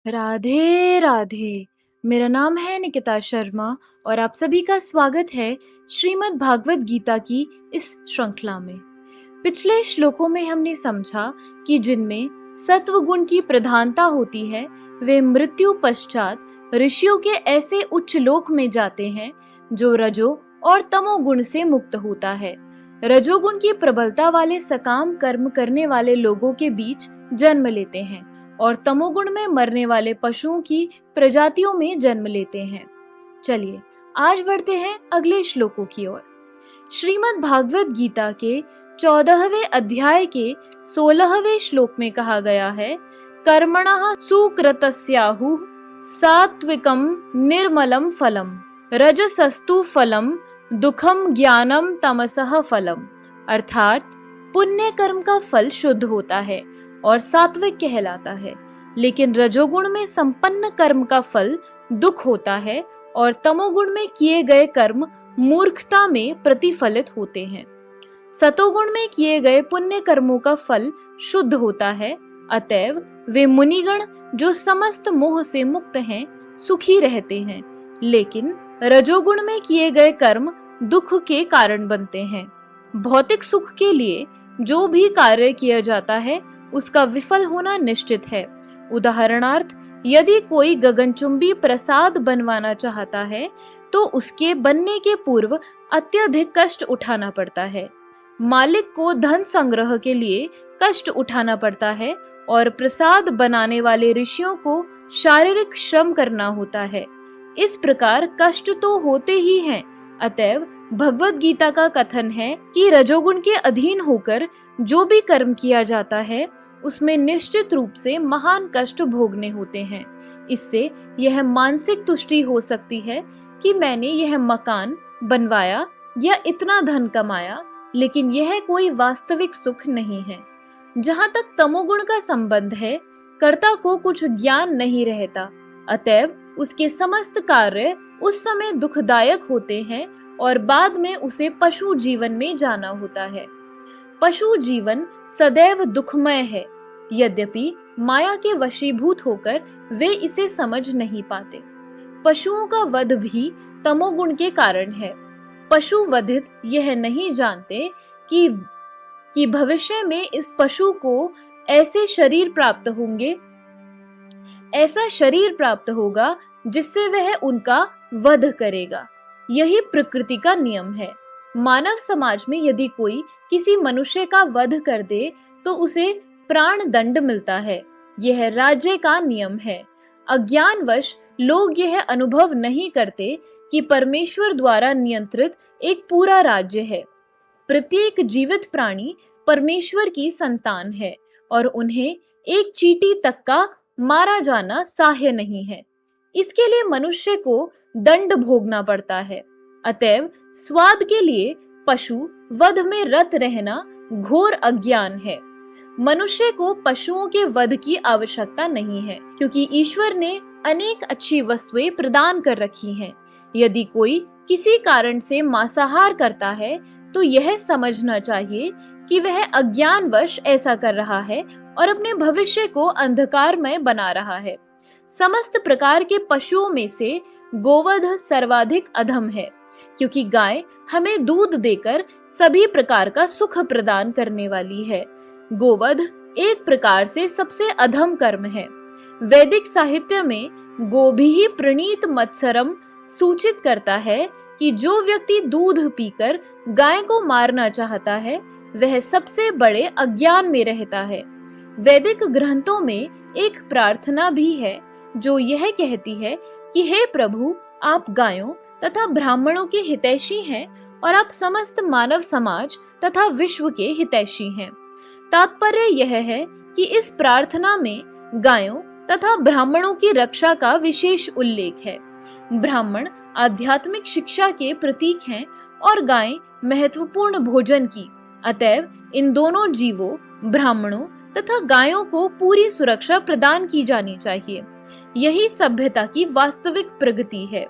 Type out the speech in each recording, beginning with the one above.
राधे राधे। मेरा नाम है निकिता शर्मा और आप सभी का स्वागत है श्रीमद् भागवत गीता की इस श्रृंखला में। पिछले श्लोकों में हमने समझा कि जिनमें सत्व गुण की प्रधानता होती है वे मृत्यु पश्चात ऋषियों के ऐसे उच्च लोक में जाते हैं जो रजो और तमो गुण से मुक्त होता है। रजोगुण की प्रबलता वाले सकाम कर्म करने वाले लोगों के बीच जन्म लेते हैं और तमोगुण में मरने वाले पशुओं की प्रजातियों में जन्म लेते हैं। चलिए आज बढ़ते हैं अगले श्लोकों की ओर। श्रीमद् भागवत गीता के 14वें अध्याय के 16वें श्लोक में कहा गया है, कर्मणः सुकृतस्याहुः सात्विकं निर्मलं फलम रजसस्तु फलम दुखम ज्ञानम तमसः फलम। अर्थात पुण्य कर्म का फल शुद्ध होता है और सात्विक कहलाता है, लेकिन रजोगुण में संपन्न कर्म का फल दुख होता है और तमोगुण में किए गए कर्म मूर्खता में प्रतिफलित होते हैं। सतोगुण में किए गए पुण्य कर्मों का फल शुद्ध होता है, अतएव वे मुनिगण जो समस्त मोह से मुक्त हैं सुखी रहते हैं, लेकिन रजोगुण में किए गए कर्म दुख के कारण बनते हैं। भौतिक सुख के लिए जो भी कार्य किया जाता है उसका विफल होना निश्चित है। उदाहरणार्थ, यदि कोई गगनचुंबी प्रसाद बनवाना चाहता है तो उसके बनने के पूर्व अत्यधिक कष्ट उठाना पड़ता है। मालिक को धन संग्रह के लिए कष्ट उठाना पड़ता है और प्रसाद बनाने वाले ऋषियों को शारीरिक श्रम करना होता है। इस प्रकार कष्ट तो होते ही हैं। अतएव भगवत गीता का कथन है कि रजोगुण के अधीन होकर जो भी कर्म किया जाता है उसमें निश्चित रूप से महान कष्ट भोगने होते हैं। इससे यह मानसिक तुष्टि हो सकती है कि मैंने यह मकान बनवाया या इतना धन कमाया, लेकिन यह कोई वास्तविक सुख नहीं है। जहाँ तक तमोगुण का संबंध है, कर्ता को कुछ ज्ञान नहीं रहता, अतएव उसके समस्त कार्य उस समय दुखदायक होते हैं और बाद में उसे पशु जीवन में जाना होता है। पशु जीवन सदैव दुखमय है, यद्यपि माया के वशीभूत होकर वे इसे समझ नहीं पाते। पशुओं का वध भी तमोगुण के कारण है। पशु वधित यह नहीं जानते कि भविष्य में इस पशु को ऐसा शरीर प्राप्त होगा जिससे वह उनका वध करेगा। यही प्रकृति का नियम है। मानव समाज में यदि कोई किसी मनुष्य का वध कर दे तो उसे प्राण दंड मिलता है। यह राज्य का नियम है। अज्ञानवश लोग यह अनुभव नहीं करते कि परमेश्वर द्वारा नियंत्रित एक पूरा राज्य है। प्रत्येक जीवित प्राणी परमेश्वर की संतान है और उन्हें एक चींटी तक का मारा जाना साह्य नहीं है। इसके लिए मनुष्य को दंड भोगना पड़ता है। अतएव स्वाद के लिए पशु वध में रत रहना घोर अज्ञान है। मनुष्य को पशुओं के वध की आवश्यकता नहीं है, क्योंकि ईश्वर ने अनेक अच्छी वस्तुएं प्रदान कर रखी हैं। यदि कोई किसी कारण से मांसाहार करता है तो यह समझना चाहिए कि वह अज्ञानवश ऐसा कर रहा है और अपने भविष्य को अंधकारमय बना रहा है। समस्त प्रकार के पशुओं में से गोवध सर्वाधिक अधम है, क्योंकि गाय हमें दूध देकर सभी प्रकार का सुख प्रदान करने वाली है। गोवध एक प्रकार से सबसे अधम कर्म है। वैदिक साहित्य में गोभिः प्रणीत मत्सरम सूचित करता है कि जो व्यक्ति दूध पीकर गाय को मारना चाहता है वह सबसे बड़े अज्ञान में रहता है। वैदिक ग्रंथों में एक प्रार्थना भी है जो यह कहती है कि हे प्रभु, आप गायों तथा ब्राह्मणों के हितैषी हैं और आप समस्त मानव समाज तथा विश्व के हितैषी हैं। तात्पर्य यह है कि इस प्रार्थना में गायों तथा ब्राह्मणों की रक्षा का विशेष उल्लेख है। ब्राह्मण आध्यात्मिक शिक्षा के प्रतीक हैं और गाय महत्वपूर्ण भोजन की। अतएव इन दोनों जीवों, ब्राह्मणों तथा गायों को पूरी सुरक्षा प्रदान की जानी चाहिए। यही सभ्यता की वास्तविक प्रगति है।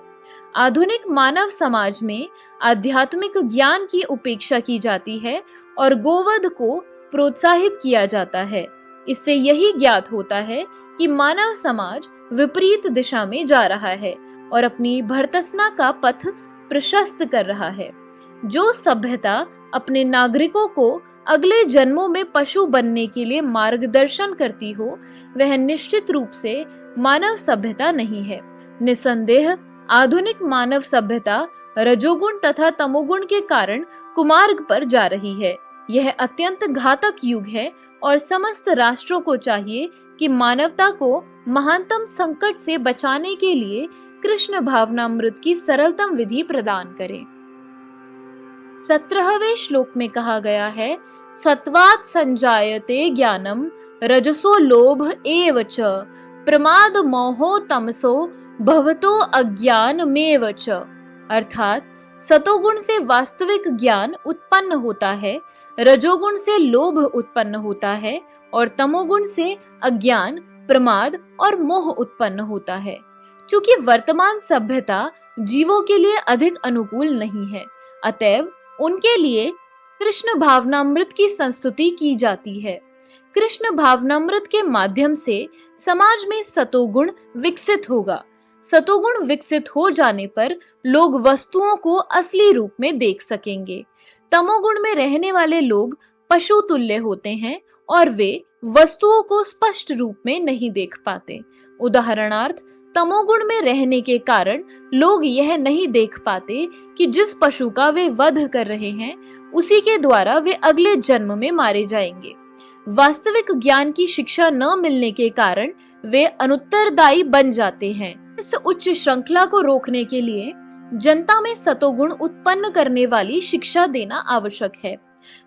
आधुनिक मानव समाज में आध्यात्मिक ज्ञान की उपेक्षा की जाती है और गोवध को प्रोत्साहित किया जाता है। इससे यही ज्ञात होता है कि मानव समाज विपरीत दिशा में जा रहा है और अपनी भर्त्सना का पथ प्रशस्त कर रहा है। जो सभ्यता अपने नागरिकों को अगले जन्मों में पशु बनने के लिए मार्गदर्शन करती हो, वह निश्चित रूप से मानव सभ्यता नहीं है। निसंदेह आधुनिक मानव सभ्यता रजोगुण तथा तमोगुण के कारण कुमार्ग पर जा रही है। यह अत्यंत घातक युग है और समस्त राष्ट्रों को चाहिए कि मानवता को महानतम संकट से बचाने के लिए कृष्ण भावनामृत की सरलतम विधि प्रदान करें। 17वें श्लोक में कहा गया है, सत्वात् संजायते ज्ञानम रजसो लोभ एव च प्रमाद मोहो तमसो भवतो अज्ञानमेव च। अर्थात सतोगुण से वास्तविक ज्ञान उत्पन्न होता है, रजोगुण से लोभ उत्पन्न होता है और तमोगुण से अज्ञान, प्रमाद और मोह उत्पन्न होता है। चूंकि वर्तमान सभ्यता जीवों के लिए अधिक अनुकूल नहीं है, अतएव उनके लिए कृष्ण भावनामृत की संस्तुति की जाती है। कृष्ण भावनामृत के माध्यम से समाज में सतोगुण विकसित होगा। सतोगुण विकसित हो जाने पर लोग वस्तुओं को असली रूप में देख सकेंगे। तमोगुण में रहने वाले लोग पशु तुल्य होते हैं और वे वस्तुओं को स्पष्ट रूप में नहीं देख पाते। उदाहरणार्थ, तमोगुण में रहने के कारण लोग यह नहीं देख पाते कि जिस पशु का वे वध कर रहे हैं उसी के द्वारा वे अगले जन्म में मारे जाएंगे। वास्तविक ज्ञान की शिक्षा न मिलने के कारण वे अनुत्तरदायी बन जाते हैं। इस उच्च श्रृंखला को रोकने के लिए जनता में सतोगुण उत्पन्न करने वाली शिक्षा देना आवश्यक है।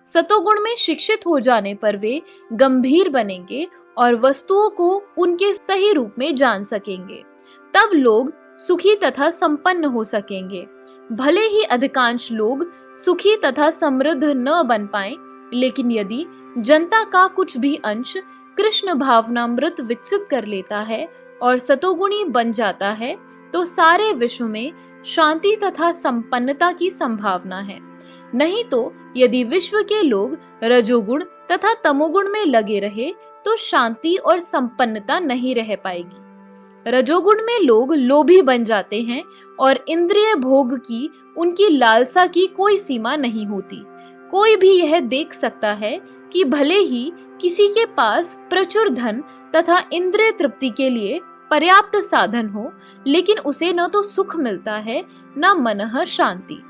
सतोगुण में शिक्षित हो जाने पर वे गंभीर बनेंगे और वस्तुओं को उनके सही रूप में जान सकेंगे। तब लोग सुखी तथा संपन्न हो सकेंगे। भले ही अधिकांश लोग सुखी तथा समृद्ध न बन पाएं, लेकिन यदि जनता का कुछ भी अंश कृष्ण भावनामृत विकसित कर लेता है और सतोगुणी बन जाता है, तो सारे विश्व में शांति तथा संपन्नता की संभावना है। नहीं तो यदि विश्व के लोग रजोगुण तथा तमोगुण में लगे रहे तो शांति और संपन्नता नहीं रह पाएगी। रजोगुण में लोग लोभी बन जाते हैं और इंद्रिय भोग की उनकी लालसा की कोई सीमा नहीं होती। कोई भी यह देख सकता है कि भले ही किसी के पास प्रचुर धन तथा इंद्रिय तृप्ति के लिए पर्याप्त साधन हो, लेकिन उसे न तो सुख मिलता है न मनः शांति।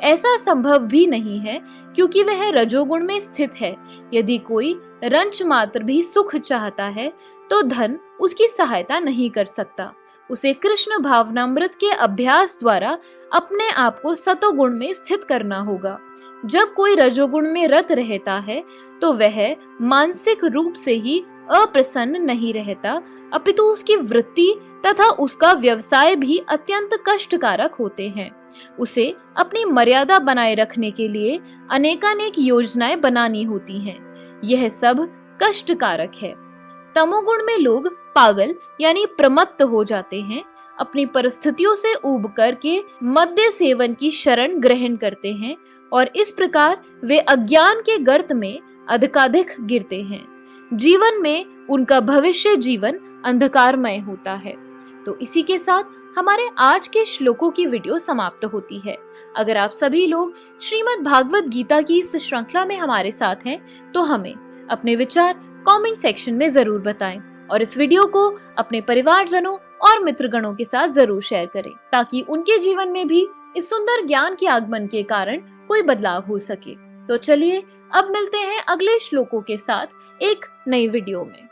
ऐसा संभव भी नहीं है क्योंकि वह रजोगुण में स्थित है। यदि कोई रंच मात्र भी सुख चाहता है तो धन उसकी सहायता नहीं कर सकता। उसे कृष्ण भावनामृत के अभ्यास द्वारा अपने आप को सतोगुण में स्थित करना होगा। जब कोई रजोगुण में रत रहता है तो वह मानसिक रूप से ही अप्रसन्न नहीं रहता, अपितु उसकी वृत्ति तथा उसका व्यवसाय भी अत्यंत कष्टकारक होते हैं। उसे अपनी मर्यादा बनाए रखने के लिए अनेकानेक योजनाएं बनानी होती हैं। यह सब कष्टकारक है। तमोगुण में लोग पागल यानी प्रमत्त हो जाते हैं। अपनी परिस्थितियों से ऊब करके मद्य सेवन की शरण ग्रहण करते हैं और इस प्रकार वे अज्ञान के गर्त में अधिकाधिक गिरते हैं। जीवन में उनका भविष्य जीवन अंधकारमय होता है। तो इसी के साथ हमारे आज के श्लोकों की वीडियो समाप्त होती है। अगर आप सभी लोग श्रीमद् भागवत गीता की इस श्रृंखला में हमारे साथ हैं तो हमें अपने विचार कमेंट सेक्शन में जरूर बताएं और इस वीडियो को अपने परिवारजनों और मित्रगणों के साथ जरूर शेयर करें ताकि उनके जीवन में भी इस सुंदर ज्ञान के आगमन के कारण कोई बदलाव हो सके। तो चलिए अब मिलते हैं अगले श्लोकों के साथ एक नई वीडियो में।